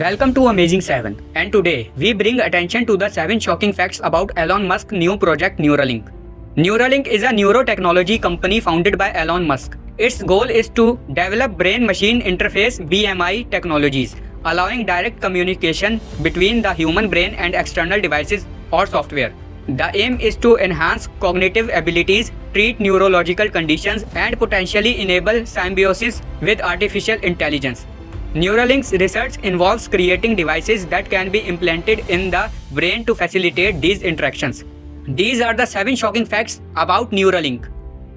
Welcome to Amazing 7, and today we bring attention to the 7 shocking facts about Elon Musk's new project Neuralink. Neuralink is a neurotechnology company founded by Elon Musk. Its goal is to develop brain-machine interface (BMI) technologies, allowing direct communication between the human brain and external devices or software. The aim is to enhance cognitive abilities, treat neurological conditions, and potentially enable symbiosis with artificial intelligence. Neuralink's research involves creating devices that can be implanted in the brain to facilitate these interactions. These are the 7 shocking facts about Neuralink.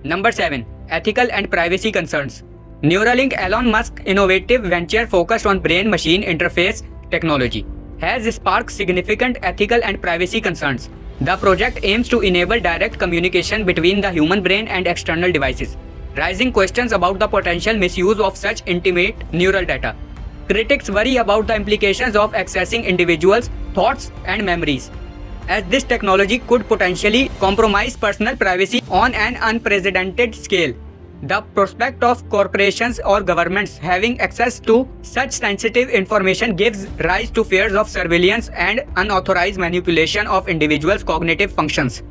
Number 7. Ethical and privacy concerns. Neuralink, Elon Musk's innovative venture focused on brain-machine interface technology, has sparked significant ethical and privacy concerns. The project aims to enable direct communication between the human brain and external devices, raising questions about the potential misuse of such intimate neural data. Critics worry about the implications of accessing individuals' thoughts and memories, as this technology could potentially compromise personal privacy on an unprecedented scale. The prospect of corporations or governments having access to such sensitive information gives rise to fears of surveillance and unauthorized manipulation of individuals' cognitive functions.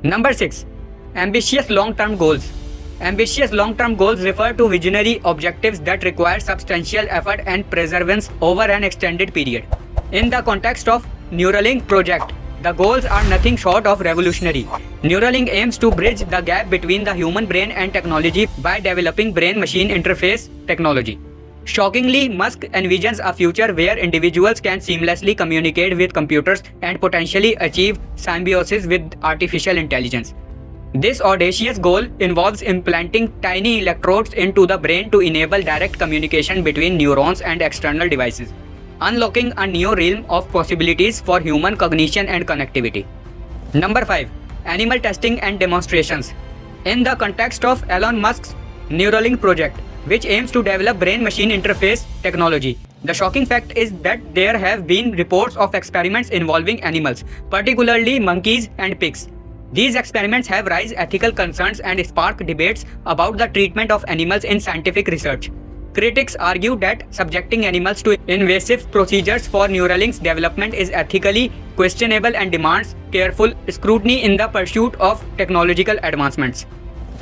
Number 6. Ambitious long-term goals. Ambitious long-term goals refer to visionary objectives that require substantial effort and perseverance over an extended period. In the context of Neuralink project, the goals are nothing short of revolutionary. Neuralink aims to bridge the gap between the human brain and technology by developing brain-machine interface technology. Shockingly, Musk envisions a future where individuals can seamlessly communicate with computers and potentially achieve symbiosis with artificial intelligence. This audacious goal involves implanting tiny electrodes into the brain to enable direct communication between neurons and external devices, unlocking a new realm of possibilities for human cognition and connectivity. Number 5. Animal testing and demonstrations. In the context of Elon Musk's Neuralink project, which aims to develop brain-machine interface technology, the shocking fact is that there have been reports of experiments involving animals, particularly monkeys and pigs. These experiments have raised ethical concerns and sparked debates about the treatment of animals in scientific research. Critics argue that subjecting animals to invasive procedures for Neuralink's development is ethically questionable and demands careful scrutiny in the pursuit of technological advancements.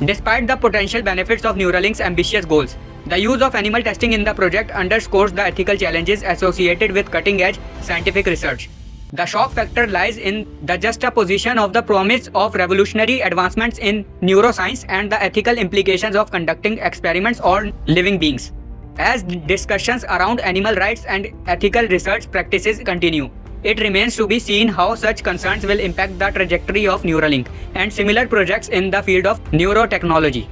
Despite the potential benefits of Neuralink's ambitious goals, the use of animal testing in the project underscores the ethical challenges associated with cutting-edge scientific research. The shock factor lies in the juxtaposition of the promise of revolutionary advancements in neuroscience and the ethical implications of conducting experiments on living beings. As discussions around animal rights and ethical research practices continue, it remains to be seen how such concerns will impact the trajectory of Neuralink and similar projects in the field of neurotechnology.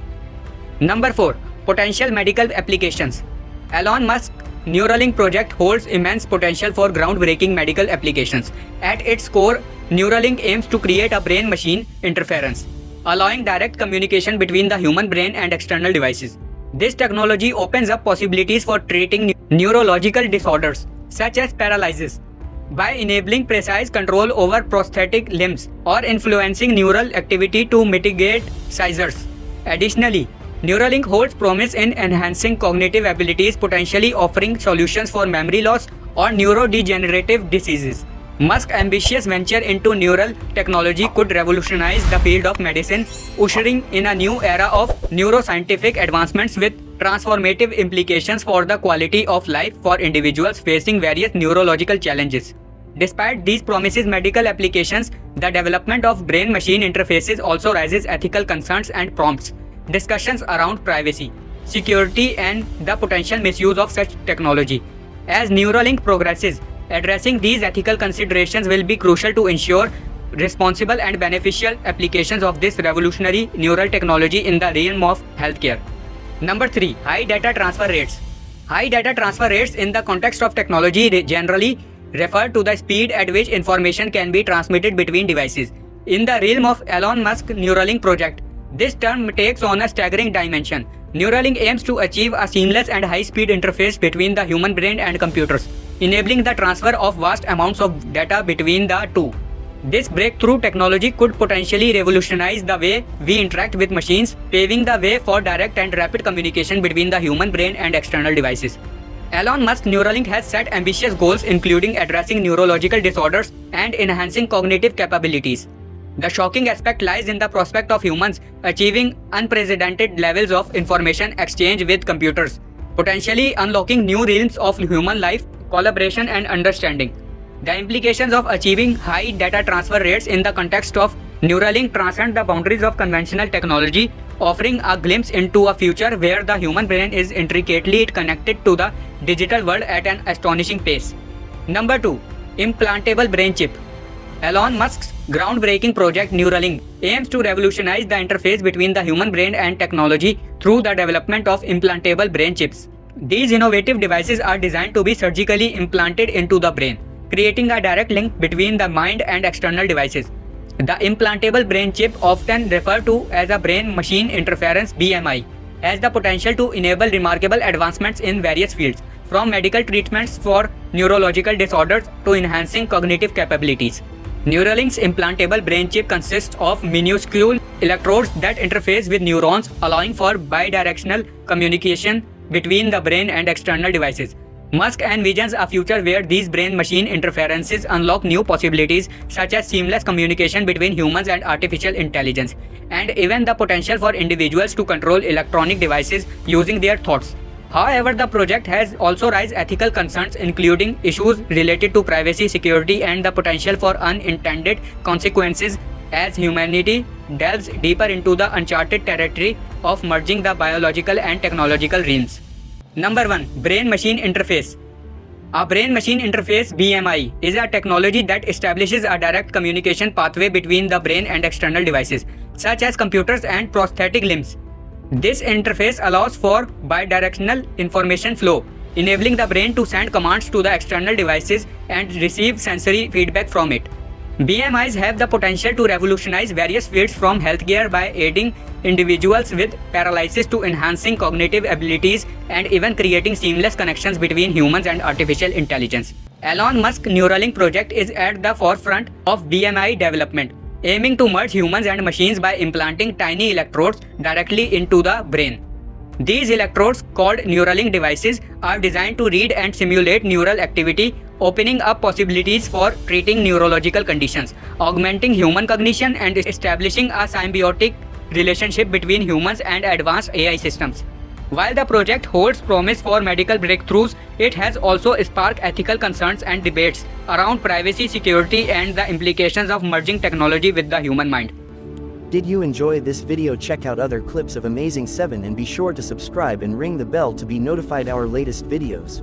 Number 4. Potential medical applications. Elon Musk's Neuralink project holds immense potential for groundbreaking medical applications. At its core, Neuralink aims to create a brain-machine interference, allowing direct communication between the human brain and external devices. This technology opens up possibilities for treating neurological disorders, such as paralysis, by enabling precise control over prosthetic limbs or influencing neural activity to mitigate seizures. Additionally, Neuralink holds promise in enhancing cognitive abilities, potentially offering solutions for memory loss or neurodegenerative diseases. Musk's ambitious venture into neural technology could revolutionize the field of medicine, ushering in a new era of neuroscientific advancements with transformative implications for the quality of life for individuals facing various neurological challenges. Despite these promises medical applications, the development of brain-machine interfaces also raises ethical concerns and prompts discussions around privacy, security, and the potential misuse of such technology. As Neuralink progresses, addressing these ethical considerations will be crucial to ensure responsible and beneficial applications of this revolutionary neural technology in the realm of healthcare. Number 3. High data transfer rates. High data transfer rates in the context of technology generally refer to the speed at which information can be transmitted between devices. In the realm of Elon Musk's Neuralink project, this term takes on a staggering dimension. Neuralink aims to achieve a seamless and high-speed interface between the human brain and computers, enabling the transfer of vast amounts of data between the two. This breakthrough technology could potentially revolutionize the way we interact with machines, paving the way for direct and rapid communication between the human brain and external devices. Elon Musk Neuralink has set ambitious goals including addressing neurological disorders and enhancing cognitive capabilities. The shocking aspect lies in the prospect of humans achieving unprecedented levels of information exchange with computers, potentially unlocking new realms of human life, collaboration and understanding. The implications of achieving high data transfer rates in the context of Neuralink transcend the boundaries of conventional technology, offering a glimpse into a future where the human brain is intricately connected to the digital world at an astonishing pace. Number 2. Implantable brain chip. Elon Musk's groundbreaking project Neuralink aims to revolutionize the interface between the human brain and technology through the development of implantable brain chips. These innovative devices are designed to be surgically implanted into the brain, creating a direct link between the mind and external devices. The implantable brain chip, often referred to as a brain-machine interference (BMI), has the potential to enable remarkable advancements in various fields, from medical treatments for neurological disorders to enhancing cognitive capabilities. Neuralink's implantable brain chip consists of minuscule electrodes that interface with neurons, allowing for bidirectional communication between the brain and external devices. Musk envisions a future where these brain-machine interferences unlock new possibilities such as seamless communication between humans and artificial intelligence, and even the potential for individuals to control electronic devices using their thoughts. However, the project has also raised ethical concerns, including issues related to privacy, security, and the potential for unintended consequences as humanity delves deeper into the uncharted territory of merging the biological and technological realms. Number 1. Brain-Machine Interface. A brain-machine interface (BMI) is a technology that establishes a direct communication pathway between the brain and external devices, such as computers and prosthetic limbs. This interface allows for bidirectional information flow, enabling the brain to send commands to the external devices and receive sensory feedback from it. BMIs have the potential to revolutionize various fields from healthcare by aiding individuals with paralysis to enhancing cognitive abilities and even creating seamless connections between humans and artificial intelligence. Elon Musk's Neuralink project is at the forefront of BMI development, aiming to merge humans and machines by implanting tiny electrodes directly into the brain. These electrodes, called Neuralink devices, are designed to read and simulate neural activity, opening up possibilities for treating neurological conditions, augmenting human cognition, and establishing a symbiotic relationship between humans and advanced AI systems. While the project holds promise for medical breakthroughs, it has also sparked ethical concerns and debates around privacy, security, and the implications of merging technology with the human mind. Did you enjoy this video? Check out other clips of Amazing 7 and be sure to subscribe and ring the bell to be notified our latest videos.